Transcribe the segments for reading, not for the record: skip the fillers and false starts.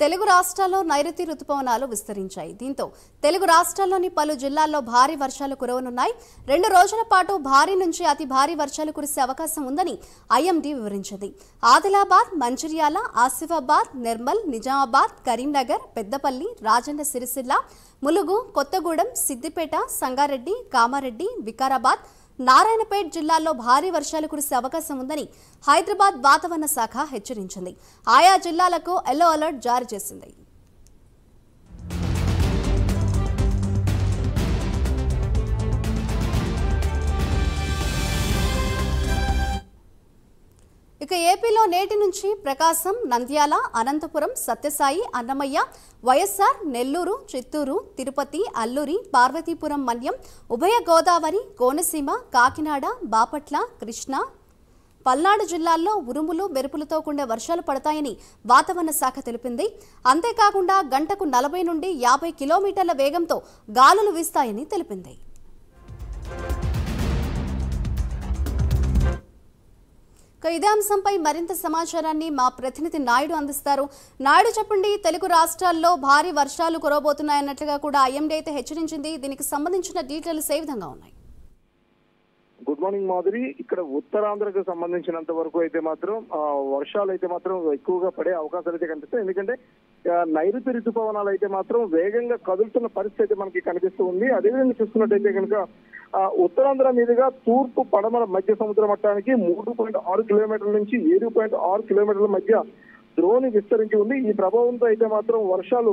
తెలుగు రాష్ట్రాల్లో నైరుతి రుతుపవనాలు విస్తరించాయి. దీంతో తెలుగు రాష్ట్రాల్లోని పలు జిల్లాల్లో భారీ వర్షాలు కురవనున్నాయి. 2 రోజుల పాటు భారీ నుంచి అతి భారీ వర్షాలు కురిసే అవకాశం ఉందని ఐఎండీ వివరించింది. ఆదిలాబాద్, మంచిర్యాల, ఆసిఫాబాద్, నిర్మల్, నిజామాబాద్, కరీంనగర్, పెద్దపల్లి, రాజన్న సిరిసిల్ల, ములుగు, కొత్తగూడెం, సిద్దిపేట, సంగారెడ్డి, కామారెడ్డి, వికారాబాద్, నారాయణపేట్ జిల్లాల్లో భారీ వర్షాలు కురిసే అవకాశం ఉందని హైదరాబాద్ వాతావరణ శాఖ హెచ్చరించింది. ఆయా జిల్లాలకు ఎల్లో అలర్ట్ జారీ చేసింది. ఇక ఏపీలో నేటి నుంచి ప్రకాశం, నంద్యాల, అనంతపురం, సత్యసాయి, అన్నమయ్య, వైఎస్ఆర్, నెల్లూరు, చిత్తూరు, తిరుపతి, అల్లూరి, పార్వతీపురం మన్యం, ఉభయ గోదావరి, కోనసీమ, కాకినాడ, బాపట్ల, కృష్ణా, పల్నాడు జిల్లాల్లో ఉరుములు, మెరుపులతో కూడిన వర్షాలు పడతాయని వాతావరణ శాఖ తెలిపింది. అంతేకాకుండా గంటకు 40 నుండి 50 కిలోమీటర్ల వేగంతో గాలులు వీస్తాయని తెలిపింది. ఇదే అంశంపై మరింత సమాచారాన్ని మా ప్రతినిధి నాయుడు అందిస్తారు. నాయుడు, చెప్పండి, తెలుగు రాష్ట్రాల్లో భారీ వర్షాలు కురవబోతున్నాయన్నట్లుగా కూడా ఐఎండీ అయితే హెచ్చరించింది. దీనికి సంబంధించిన డీటెయిల్స్ ఏ విధంగా ఉన్నాయి? Good morning Madhuri. ఇక్కడ ఉత్తరాంధ్రకు సంబంధించినంత వరకు అయితే మాత్రం వర్షాలు అయితే మాత్రం ఎక్కువగా పడే అవకాశాలు అయితే కనిపిస్తాయి. ఎందుకంటే నైరుతి ఋతుపవనాలు అయితే మాత్రం వేగంగా కదులుతున్న పరిస్థితి అయితే మనకి కనిపిస్తూ ఉంది. అదేవిధంగా చూసుకున్నట్టయితే కనుక ఉత్తరాంధ్ర మీదుగా తూర్పు పడమర మధ్య సముద్ర మట్టానికి 3.6 కిలోమీటర్ల నుంచి 7.6 కిలోమీటర్ల మధ్య ద్రోణి విస్తరించి ఉంది. ఈ ప్రభావంతో అయితే మాత్రం వర్షాలు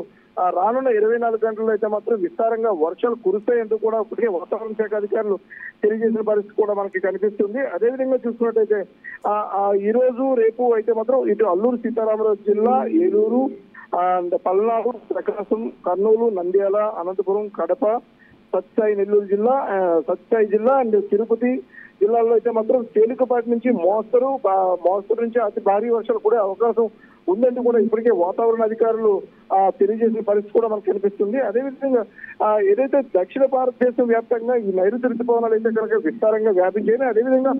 రానున్న 24 గంటల్లో అయితే మాత్రం విస్తారంగా వర్షాలు కురుస్తాయంటూ కూడా ఇప్పటికే వాతావరణ శాఖ అధికారులు తెలియజేసిన పరిస్థితి కూడా మనకి కనిపిస్తుంది. అదేవిధంగా చూసుకున్నట్టయితే ఈ రోజు రేపు అయితే మాత్రం ఇటు అల్లూరు సీతారామరాజు జిల్లా, ఏలూరు, పల్నాడు, ప్రకాశం, కర్నూలు, నంద్యాల, అనంతపురం, కడప, సత్యసాయి, నెల్లూరు జిల్లా, సత్యసాయి జిల్లా అండ్ తిరుపతి జిల్లాల్లో అయితే మాత్రం తేలికపాటి నుంచి మోస్తరు నుంచి అతి భారీ వర్షాలు కూడా అవకాశం ఉందంటూ కూడా ఇప్పటికే వాతావరణ అధికారులు తెలియజేసిన పరిస్థితి కూడా మనకు కనిపిస్తుంది. అదేవిధంగా ఏదైతే దక్షిణ భారతదేశం వ్యాప్తంగా ఈ నైరుతి ఋతుపవనాలు అయితే కనుక విస్తారంగా వ్యాపించాయి. అదేవిధంగా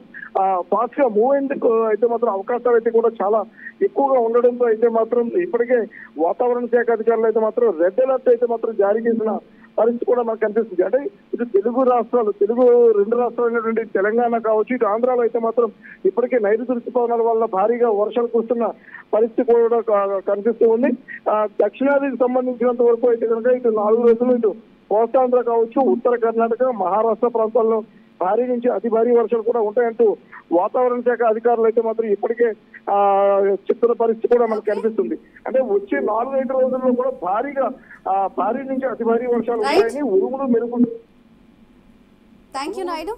ఫాస్ట్ గా మూవ్ అయ్యేందుకు అయితే మాత్రం అవకాశాలు అయితే కూడా చాలా ఎక్కువగా ఉండడంతో అయితే మాత్రం ఇప్పటికే వాతావరణ శాఖ అధికారులు అయితే మాత్రం రెడ్ అలర్ట్ అయితే మాత్రం జారీ చేసిన పరిస్థితి కూడా మనకు కనిపిస్తుంది. అంటే ఇటు తెలుగు రాష్ట్రాలు, తెలుగు 2 రాష్ట్రాలైనటువంటి తెలంగాణ కావచ్చు, ఇటు ఆంధ్రాలో అయితే మాత్రం ఇప్పటికే నైరుతి ఋతుపవనాల వల్ల భారీగా వర్షాలు కురుస్తున్న పరిస్థితి కూడా కనిపిస్తూ ఉంది. దక్షిణాదికి సంబంధించినంత వరకు అయితే కనుక ఇటు 4 రోజులు ఇటు కోస్తాంధ్ర కావచ్చు, ఉత్తర కర్ణాటక, మహారాష్ట్ర ప్రాంతాల్లో భారీ నుంచి అతి భారీ వర్షాలు కూడా ఉంటాయంటూ వాతావరణ శాఖ అధికారులు అయితే మాత్రం ఇప్పటికే చెప్తున్న పరిస్థితి కూడా మనకు కనిపిస్తుంది. అంటే వచ్చే 4-5 రోజుల్లో కూడా భారీ నుంచి అతి భారీ వర్షాలు ఉంటాయని, ఉరుములు, మెరుపులు. Thank you Naidu.